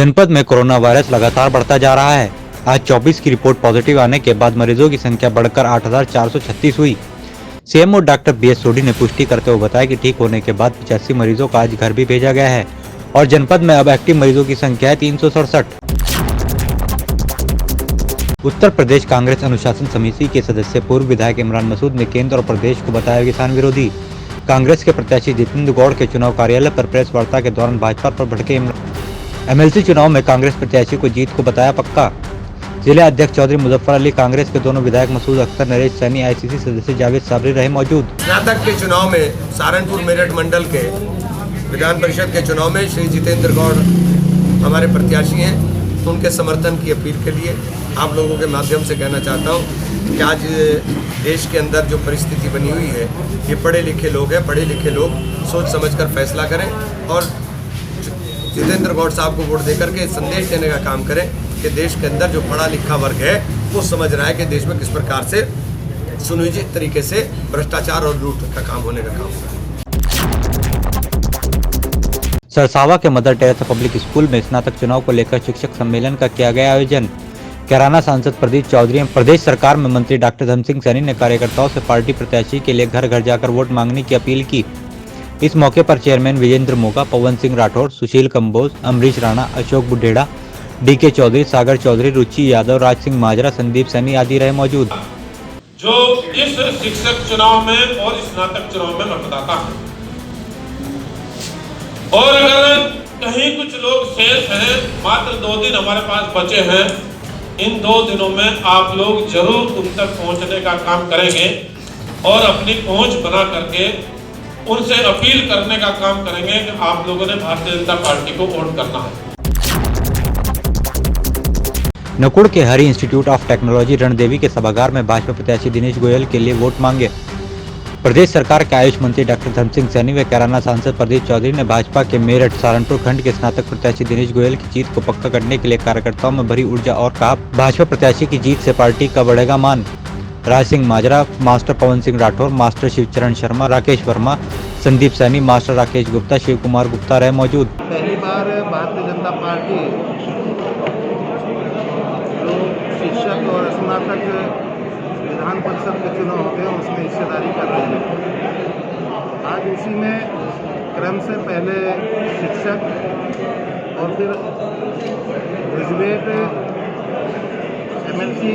जनपद में corona virus लगातार बढ़ता जा रहा है। आज 24 की रिपोर्ट पॉजिटिव आने के बाद मरीजों की संख्या बढ़कर 8,436 हुई। सीएमओ डॉक्टर बीएस सोढ़ी ने पुष्टि करते हुए बताया कि ठीक होने के बाद 85 मरीजों को आज घर भी भेजा गया है और जनपद में अब एक्टिव मरीजों की संख्या है 367। उत्तर प्रदेश कांग्रेस अनुशासन समिति के सदस्य पूर्व विधायक इमरान मसूद ने केंद्र और प्रदेश को बताया किसान विरोधी। कांग्रेस के प्रत्याशी जितेंद्र गौड़ के चुनाव कार्यालय पर प्रेस वार्ता के दौरान भाजपा पर भड़के एमएलसी चुनाव में कांग्रेस प्रत्याशी को जीत को बताया पक्का। जिला अध्यक्ष चौधरी मुजफ्फर अली, कांग्रेस के दोनों विधायक मसूद अख्तर, नरेश सैनी, आईसीसी सदस्य जावेद साबरी रहे मौजूद। स्नातक के चुनाव में सहारनपुर मेरठ मंडल के विधान परिषद के चुनाव में श्री जितेंद्र गौड़ हमारे प्रत्याशी हैं, तो उनके समर्थन की अपील के लिए आप लोगों के माध्यम से कहना चाहता हूँ कि आज देश के अंदर जो परिस्थिति बनी हुई है, ये पढ़े लिखे लोग हैं। पढ़े लिखे लोग सोच समझकर फैसला करें और जितेंद्र गौड़ साहब को वोट देकर के संदेश देने का काम करें कि देश के अंदर जो पढ़ा लिखा वर्ग है वो समझ रहा है कि देश में किस प्रकार से सुनियोजित तरीके से भ्रष्टाचार और लूट का काम होने का काम हो रहा है। सरसावा के मदर टेरेसा पब्लिक स्कूल में स्नातक चुनाव को लेकर शिक्षक सम्मेलन का किया गया आयोजन। कैराना सांसद प्रदीप चौधरी, प्रदेश सरकार में मंत्री डॉक्टर धर्म सिंह सैनी ने कार्यकर्ताओं से पार्टी प्रत्याशी के लिए घर घर जाकर वोट मांगने की अपील की। इस मौके पर चेयरमैन विजेंद्र मोगा, पवन सिंह राठौर, सुशील कंबोज, अमरीश राणा, अशोक बुढ़ेड़ा, डीके चौधरी, सागर चौधरी, रुचि यादव, राज सिंह माजरा, संदीप सैनी आदि रहे मौजूद। जो इस शिक्षक चुनाव में और स्नातक चुनाव में मतदाता है, और अगर कहीं कुछ लोग शेष हैं, मात्र 2 दिन हमारे पास बचे हैं, इन 2 दिनों में आप लोग जरूर उन तक पहुंचने का काम करेंगे और अपनी पहुंच बना करके उनसे अपील करने का काम करेंगे कि आप लोगों ने भारतीय जनता पार्टी को वोट करना है। नकुड़ के Hari institute of technology Randevi के सभागार में भाजपा प्रत्याशी दिनेश गोयल के लिए वोट मांगे। प्रदेश सरकार के आयुष मंत्री डॉक्टर धर्म सिंह सैनी व कैराना सांसद प्रदीप चौधरी ने भाजपा के मेरठ सहारनपुर खंड के स्नातक प्रत्याशी दिनेश गोयल की जीत को पक्का करने के लिए कार्यकर्ताओं में भरी ऊर्जा और कहा, भाजपा प्रत्याशी की जीत से पार्टी का बढ़ेगा मान। राज सिंह माजरा, master Pawan Singh Rathore, master Shivcharan Sharma, Rakesh Verma, Sandeep Saini, master Rakesh Gupta, Shiv Kumar Gupta रहे मौजूद। पहली बार भारतीय जनता पार्टी जो शिक्षक और स्नातक विधान परिषद के चुनाव होते हैं उसमें हिस्सेदारी कर रही है। आज इसी में क्रम से पहले शिक्षक और फिर ग्रेजुएट एमएलसी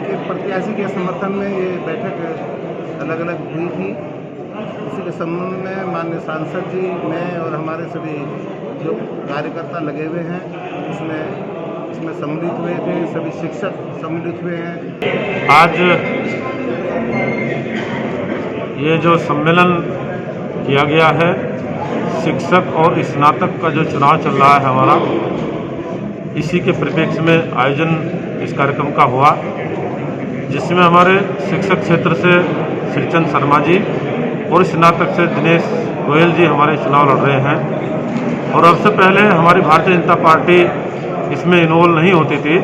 के प्रत्याशी के समर्थन में ये बैठक अलग अलग हुई थी। इसी के संबंध में माननीय सांसद जी, मैं और हमारे सभी जो कार्यकर्ता लगे हुए हैं इसमें सम्मिलित हुए थे, सभी शिक्षक सम्मिलित हुए हैं। आज ये जो सम्मेलन किया गया है, शिक्षक और स्नातक का जो चुनाव चल रहा है हमारा, इसी के परिप्रेक्ष्य में आयोजन इस कार्यक्रम का हुआ, जिसमें हमारे शिक्षक क्षेत्र से श्रीचंद शर्मा जी और स्नातक से दिनेश गोयल जी हमारे चुनाव लड़ रहे हैं। और अब से पहले हमारी भारतीय जनता पार्टी इसमें इन्वॉल्व नहीं होती थी,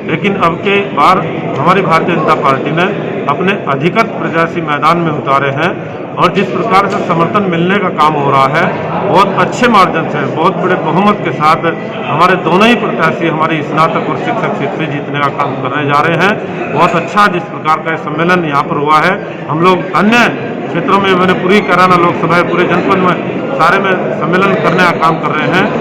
लेकिन अब के बार हमारी भारतीय जनता पार्टी ने अपने अधिकृत प्रत्याशी मैदान में उतारे हैं और जिस प्रकार से समर्थन मिलने का काम हो रहा है, बहुत अच्छे मार्जिन से, बहुत बड़े बहुमत के साथ हमारे दोनों ही प्रत्याशी हमारी स्नातक और शिक्षक सीट से जीतने का काम करने जा रहे हैं। बहुत अच्छा जिस प्रकार का सम्मेलन यहाँ पर हुआ है। हम लोग अन्य क्षेत्रों में, मैंने पूरी कैराना लोकसभा, पूरे जनपद में सारे में सम्मेलन करने का काम कर रहे हैं।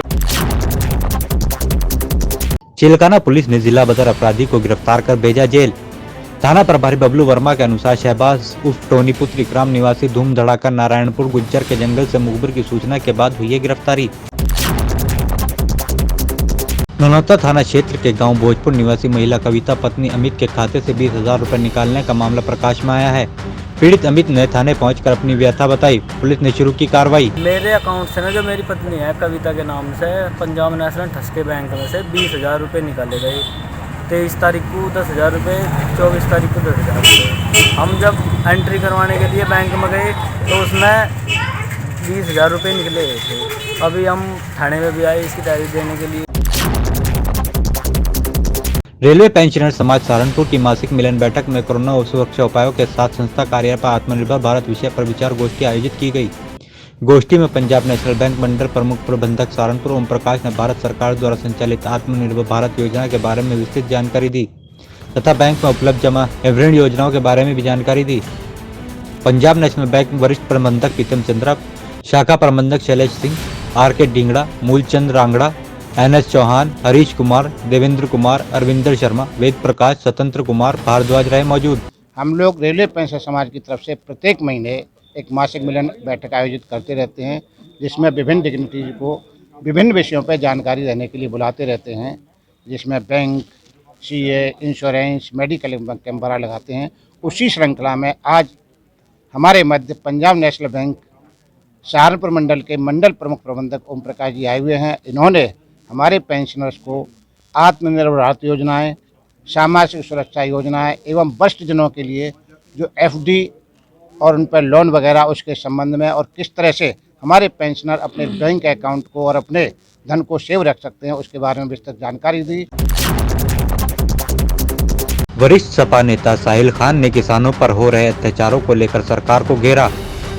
चिलकाना पुलिस ने जिला बदर अपराधी को गिरफ्तार कर भेजा जेल। थाना प्रभारी बबलू वर्मा के अनुसार शहबाज उर्फ टोनी पुत्र इकराम निवासी धूम धड़ाका नारायणपुर गुज्जर के जंगल से मुखबिर की सूचना के बाद हुई है गिरफ्तारी। नौलता थाना क्षेत्र के गांव भोजपुर निवासी महिला कविता पत्नी अमित के खाते से 20,000 रुपए निकालने का मामला प्रकाश में आया है। पीड़ित अमित ने थाने पहुंचकर अपनी व्यथा बताई। पुलिस ने शुरू की कार्रवाई। मेरे अकाउंट से ना, जो मेरी पत्नी है कविता के नाम से, पंजाब नेशनल ठसके बैंक में से 20,000 रुपये निकाले गए। 23 तारीख को 10,000 रुपये, 24 तारीख को 10,000 रुपये। हम जब एंट्री करवाने के लिए बैंक में गए तो उसमें 20,000 रुपये निकले थे। अभी हम थाने में भी आए इसकी तारीख देने के लिए। रेलवे पेंशनर समाज सहारनपुर की मासिक मिलन बैठक में कोरोना सुरक्षा उपायों के साथ संस्था कार्य पर आत्मनिर्भर भारत विषय पर विचार गोष्ठी आयोजित की गई। गोष्ठी में पंजाब नेशनल बैंक मंडल प्रमुख प्रबंधक सहारनपुर ओम प्रकाश ने भारत सरकार द्वारा संचालित आत्मनिर्भर भारत योजना के बारे में विस्तृत जानकारी दी तथा बैंक में उपलब्ध जमा एवं ऋण योजनाओं के बारे में भी जानकारी दी। पंजाब नेशनल बैंक वरिष्ठ प्रबंधक प्रीतम चंद्रा, शाखा प्रबंधक शैलेश सिंह, आर.के. ढींगड़ा, मूलचंद रांगड़ा, एन.एस. चौहान, हरीश कुमार, देवेंद्र कुमार, अरविंदर शर्मा, वेद प्रकाश, स्वतंत्र कुमार भारद्वाज रहे मौजूद। हम लोग रेलवे पेंशन समाज की तरफ से प्रत्येक महीने एक मासिक मिलन बैठक आयोजित करते रहते हैं, जिसमें विभिन्न डिग्निटीज को विभिन्न विषयों पर जानकारी देने के लिए बुलाते रहते हैं, जिसमें bank, CA, insurance, medical camp वगैरह लगाते हैं। उसी श्रृंखला में आज हमारे मध्य पंजाब नेशनल बैंक सहारनपुर मंडल के मंडल प्रमुख प्रबंधक ओम प्रकाश जी आए हुए हैं। इन्होंने हमारे पेंशनर्स को आत्मनिर्भर भारत योजनाएं, सामाजिक सुरक्षा योजनाएं एवं वरिष्ठ जनों के लिए जो एफडी और उन पर लोन वगैरह उसके संबंध में और किस तरह से हमारे पेंशनर अपने बैंक अकाउंट को और अपने धन को सेव रख सकते हैं उसके बारे में विस्तृत जानकारी दी। वरिष्ठ सपा नेता साहिल खान ने किसानों पर हो रहे अत्याचारों को लेकर सरकार को घेरा।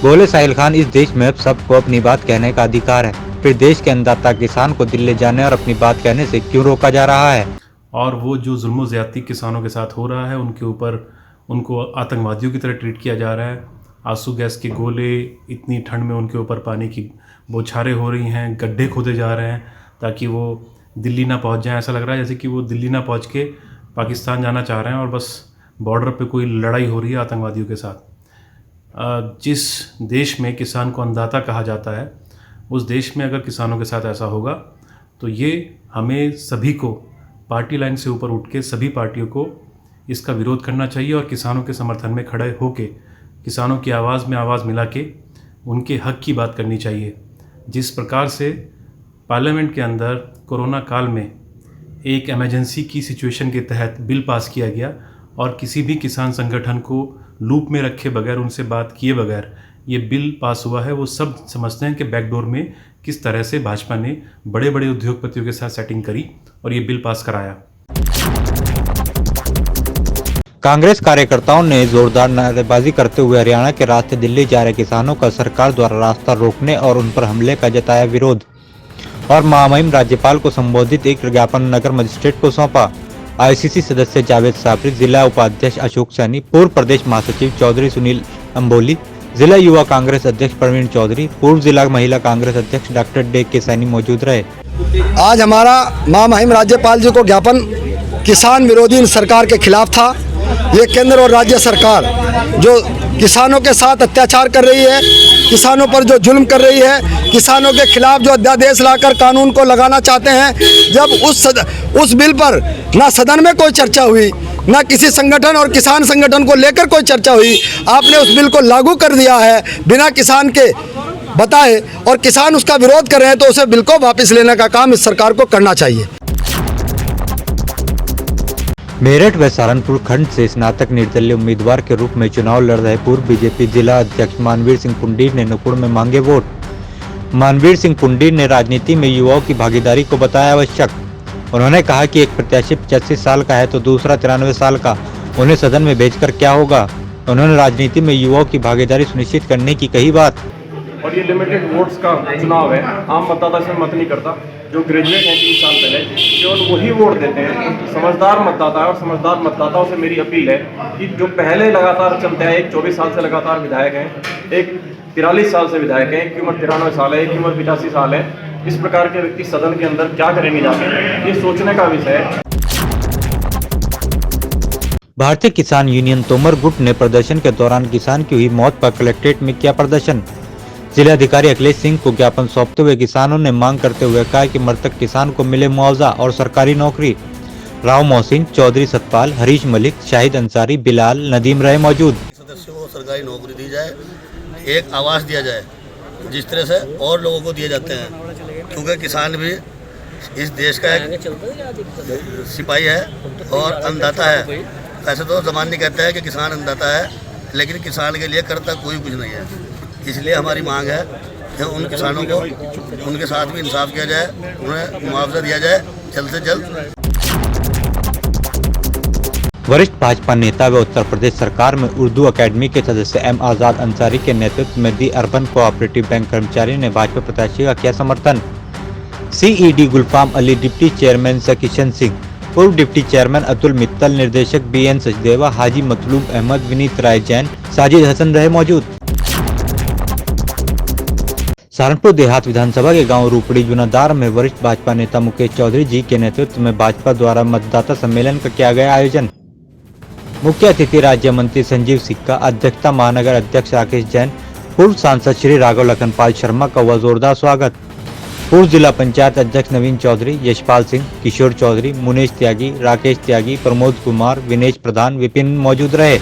बोले साहिल खान, इस देश में सबको अपनी बात कहने का अधिकार है, फिर देश के अन्नदाता किसान को दिल्ली जाने और अपनी बात कहने से क्यों रोका जा रहा है। और वो जो जुल्म ज़्यादती किसानों के साथ हो रहा है, उनके ऊपर उनको आतंकवादियों की तरह ट्रीट किया जा रहा है। आंसू गैस के गोले, इतनी ठंड में उनके ऊपर पानी की बौछारें हो रही हैं, गड्ढे खोदे जा रहे हैं ताकि वो दिल्ली ना पहुंच जाएं। ऐसा लग रहा है जैसे कि वो दिल्ली ना पहुंच के पाकिस्तान जाना चाह रहे हैं और बस बॉर्डर पे कोई लड़ाई हो रही है आतंकवादियों के साथ। जिस देश में किसान को अन्नदाता कहा जाता है, उस देश में अगर किसानों के साथ ऐसा होगा तो ये हमें सभी को पार्टी लाइन से ऊपर उठ के सभी पार्टियों को इसका विरोध करना चाहिए और किसानों के समर्थन में खड़े होके किसानों की आवाज़ में आवाज़ मिला के उनके हक की बात करनी चाहिए। जिस प्रकार से पार्लियामेंट के अंदर कोरोना काल में एक इमरजेंसी की सिचुएशन के तहत बिल पास किया गया और किसी भी किसान संगठन को लूप में रखे बगैर, उनसे बात किए बगैर ये बिल पास हुआ है, वो सब समझते हैं कि बैकडोर में किस तरह से भाजपा ने बड़े बड़े उद्योगपतियों के साथ सेटिंग करी और ये बिल पास कराया। कांग्रेस कार्यकर्ताओं ने जोरदार नारेबाजी करते हुए हरियाणा के रास्ते दिल्ली जा रहे किसानों का सरकार द्वारा रास्ता रोकने और उन पर हमले का जताया विरोध और महामहिम राज्यपाल को संबोधित एक ज्ञापन नगर मजिस्ट्रेट को सौंपा। आईसीसी सदस्य जावेद साबरी, जिला उपाध्यक्ष अशोक सैनी, पूर्व प्रदेश महासचिव चौधरी सुनील अंबोली, जिला युवा कांग्रेस अध्यक्ष प्रवीण चौधरी, पूर्व जिला महिला कांग्रेस अध्यक्ष डॉक्टर डे सैनी मौजूद रहे। आज हमारा महामहिम राज्यपाल जी को ज्ञापन किसान विरोधी सरकार के खिलाफ था। ये केंद्र और राज्य सरकार जो किसानों के साथ अत्याचार कर रही है, किसानों पर जो जुल्म कर रही है, किसानों के खिलाफ जो अध्यादेश लाकर कानून को लगाना चाहते हैं, जब उस बिल पर ना सदन में कोई चर्चा हुई, ना किसी संगठन और किसान संगठन को लेकर कोई चर्चा हुई, आपने उस बिल को लागू कर दिया है बिना किसान के बताए और किसान उसका विरोध कर रहे हैं, तो उसे बिल को वापस लेने का काम इस सरकार को करना चाहिए। मेरठ व सहारनपुर खंड से स्नातक निर्दलीय उम्मीदवार के रूप में चुनाव लड़ रहे पूर्व बीजेपी जिला अध्यक्ष मानवीर सिंह पुंडीर ने नुपुर में मांगे वोट। मानवीर सिंह पुंडीर ने राजनीति में युवाओं की भागीदारी को बताया आवश्यक। उन्होंने कहा कि एक प्रत्याशी 85 साल का है तो दूसरा 93 साल का, उन्हें सदन में भेजकर क्या होगा। उन्होंने राजनीति में युवाओं की भागीदारी सुनिश्चित करने की कही बात। और ये लिमिटेड वोट्स का चुनाव है, आम मतदाता इसमें मत नहीं करता। जो ग्रेजुएट हैं 3 साल पहले केवल वही वोट देते हैं। समझदार मतदाता है और समझदार मतदाताओं से मेरी अपील है कि जो पहले लगातार चलते हैं, एक 24 साल से लगातार विधायक हैं, एक 43 साल से विधायक हैं, एक की उम्र 93 साल है, एक की उम्र 85 साल है, इस प्रकार के व्यक्ति सदन के अंदर क्या करेंगे जाके, ये सोचने का विषय है। भारतीय किसान यूनियन तोमर गुट ने प्रदर्शन के दौरान किसान की हुई मौत पर कलेक्ट्रेट में किया प्रदर्शन। जिलाधिकारी अखिलेश सिंह को ज्ञापन सौंपते हुए किसानों ने मांग करते हुए कहा कि मृतक किसान को मिले मुआवजा और सरकारी नौकरी। राव मोहसिन, चौधरी सतपाल, हरीश मलिक, शाहिद अंसारी, बिलाल, नदीम रहे मौजूद। सदस्यों को सरकारी नौकरी दी जाए, एक आवास दिया जाए जिस तरह से और लोगों को दिए जाते हैं, क्योंकि किसान भी इस देश का एक सिपाही है और अन्नदाता है। वैसे तो ज़माने कहता है कि किसान अन्नदाता है, लेकिन किसान के लिए करता कोई कुछ नहीं है। इसलिए हमारी मांग है कि उन किसानों को उनके साथ भी इंसाफ किया जाए, उन्हें मुआवजा दिया जाए जल्द से जल्द। वरिष्ठ भाजपा नेता व उत्तर प्रदेश सरकार में उर्दू अकेडमी के सदस्य एम आजाद अंसारी के नेतृत्व में दी अर्बन कोऑपरेटिव बैंक कर्मचारी ने भाजपा प्रत्याशी का किया समर्थन। सीईडी गुलफाम अली, डिप्टी चेयरमैन से किशन सिंह, पूर्व डिप्टी चेयरमैन अतुल मित्तल, निर्देशक बीएन सचदेवा, हाजी मतलूब अहमद, विनीत राय जैन, साजिद हसन रहे मौजूद। सहारनपुर देहात विधानसभा के गांव रूपड़ी जुनादार में वरिष्ठ भाजपा नेता मुकेश चौधरी जी के नेतृत्व में भाजपा द्वारा मतदाता सम्मेलन का किया गया आयोजन। मुख्य अतिथि राज्य मंत्री संजीव सिक्का, अध्यक्षता महानगर अध्यक्ष राकेश जैन, पूर्व सांसद श्री राघव लखनपाल शर्मा का हुआ जोरदार स्वागत। पूर्व जिला पंचायत अध्यक्ष नवीन चौधरी, यशपाल सिंह, किशोर चौधरी, मुनेश त्यागी, राकेश त्यागी, प्रमोद कुमार, विनेश प्रधान, विपिन मौजूद रहे।